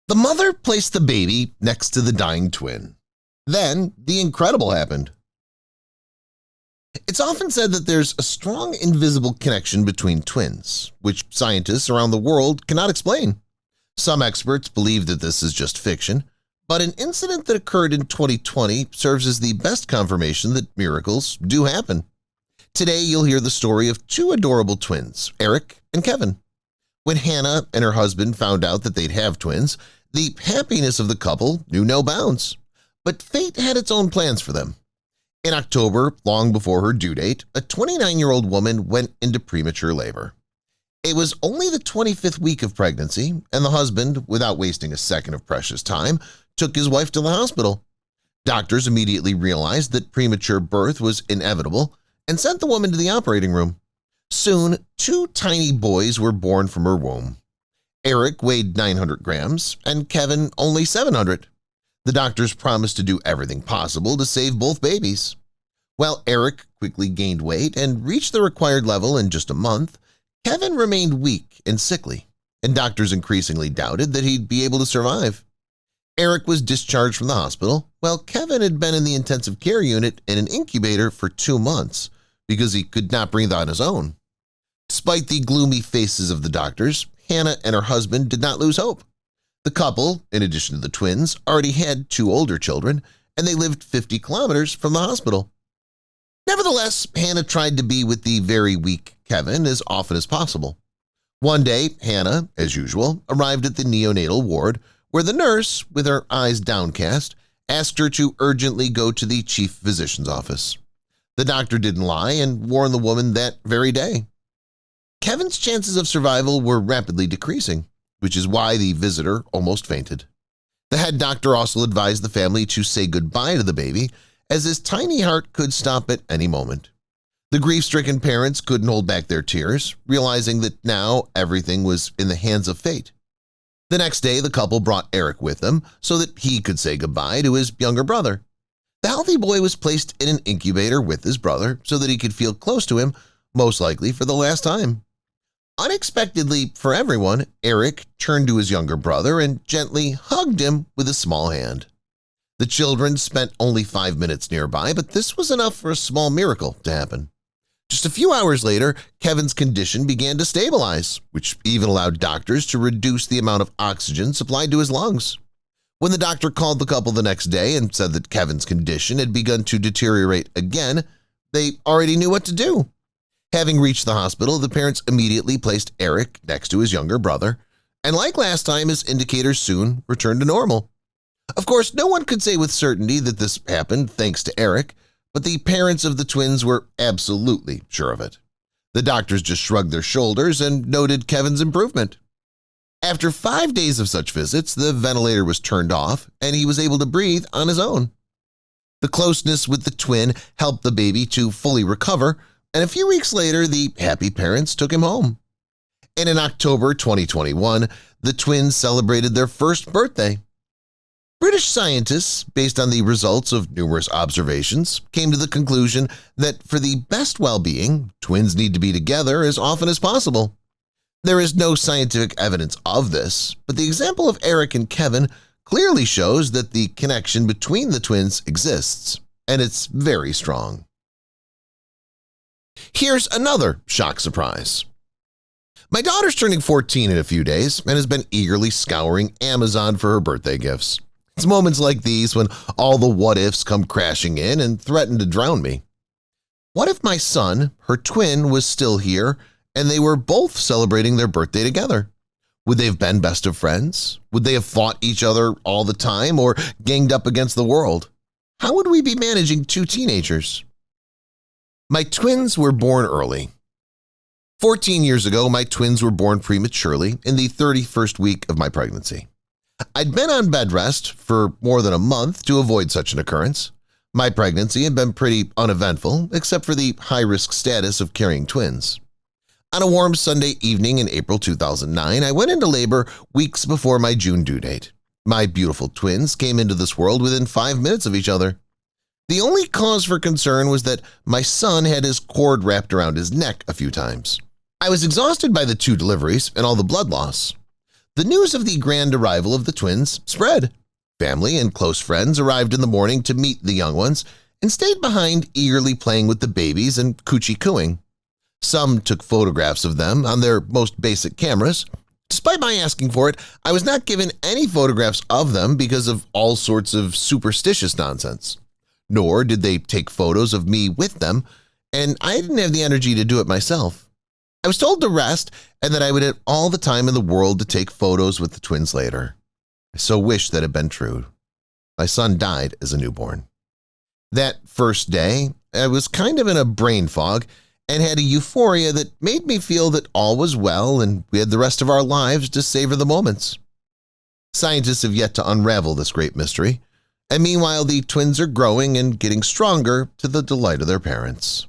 The mother placed the baby next to the dying twin. Then the incredible happened. It's often said that there's a strong invisible connection between twins, which scientists around the world cannot explain. Some experts believe that this is just fiction, but an incident that occurred in 2020 serves as the best confirmation that miracles do happen. Today you'll hear the story of two adorable twins, Eric and Kevin. When Hannah and her husband found out that they'd have twins, the happiness of the couple knew no bounds. But fate had its own plans for them. In October, long before her due date, a 29-year-old woman went into premature labor. It was only the 25th week of pregnancy, and the husband, without wasting a second of precious time, took his wife to the hospital. Doctors immediately realized that premature birth was inevitable and sent the woman to the operating room. Soon, two tiny boys were born from her womb. Eric weighed 900 grams and Kevin only 700. The doctors promised to do everything possible to save both babies. While Eric quickly gained weight and reached the required level in just a month, Kevin remained weak and sickly, and doctors increasingly doubted that he'd be able to survive. Eric was discharged from the hospital, while Kevin had been in the intensive care unit in an incubator for 2 months because he could not breathe on his own. Despite the gloomy faces of the doctors, Hannah and her husband did not lose hope. The couple, in addition to the twins, already had 2 older children, and they lived 50 kilometers from the hospital. Nevertheless, Hannah tried to be with the very weak Kevin as often as possible. One day, Hannah, as usual, arrived at the neonatal ward where the nurse, with her eyes downcast, asked her to urgently go to the chief physician's office. The doctor didn't lie and warned the woman that very day. Kevin's chances of survival were rapidly decreasing, which is why the visitor almost fainted. The head doctor also advised the family to say goodbye to the baby, as his tiny heart could stop at any moment. The grief-stricken parents couldn't hold back their tears, realizing that now everything was in the hands of fate. The next day, the couple brought Eric with them so that he could say goodbye to his younger brother. The healthy boy was placed in an incubator with his brother so that he could feel close to him, most likely for the last time. Unexpectedly for everyone, Eric turned to his younger brother and gently hugged him with a small hand. The children spent only 5 minutes nearby, but this was enough for a small miracle to happen. Just a few hours later, Kevin's condition began to stabilize, which even allowed doctors to reduce the amount of oxygen supplied to his lungs. When the doctor called the couple the next day and said that Kevin's condition had begun to deteriorate again, they already knew what to do. Having reached the hospital, the parents immediately placed Eric next to his younger brother, and like last time, his indicators soon returned to normal. Of course, no one could say with certainty that this happened thanks to Eric, but the parents of the twins were absolutely sure of it. The doctors just shrugged their shoulders and noted Kevin's improvement. After 5 days of such visits, the ventilator was turned off and he was able to breathe on his own. The closeness with the twin helped the baby to fully recover, and a few weeks later, the happy parents took him home. And in October 2021, the twins celebrated their first birthday. British scientists, based on the results of numerous observations, came to the conclusion that for the best well-being, twins need to be together as often as possible. There is no scientific evidence of this, but the example of Eric and Kevin clearly shows that the connection between the twins exists, and it's very strong. Here's another shock surprise. My daughter's turning 14 in a few days and has been eagerly scouring Amazon for her birthday gifts. It's moments like these when all the what-ifs come crashing in and threaten to drown me. What if my son, her twin, was still here and they were both celebrating their birthday together? Would they have been best of friends? Would they have fought each other all the time or ganged up against the world? How would we be managing 2 teenagers? My twins were born early. 14 years ago, my twins were born prematurely in the 31st week of my pregnancy. I'd been on bed rest for more than a month to avoid such an occurrence. My pregnancy had been pretty uneventful, except for the high-risk status of carrying twins. On a warm Sunday evening in April 2009, I went into labor weeks before my June due date. My beautiful twins came into this world within 5 minutes of each other. The only cause for concern was that my son had his cord wrapped around his neck a few times. I was exhausted by the 2 deliveries and all the blood loss. The news of the grand arrival of the twins spread. Family and close friends arrived in the morning to meet the young ones and stayed behind eagerly playing with the babies and coochie-cooing. Some took photographs of them on their most basic cameras. Despite my asking for it, I was not given any photographs of them because of all sorts of superstitious nonsense. Nor did they take photos of me with them, and I didn't have the energy to do it myself. I was told to rest and that I would have all the time in the world to take photos with the twins later. I so wish that had been true. My son died as a newborn. That first day, I was kind of in a brain fog and had a euphoria that made me feel that all was well and we had the rest of our lives to savor the moments. Scientists have yet to unravel this great mystery, and meanwhile the twins are growing and getting stronger to the delight of their parents.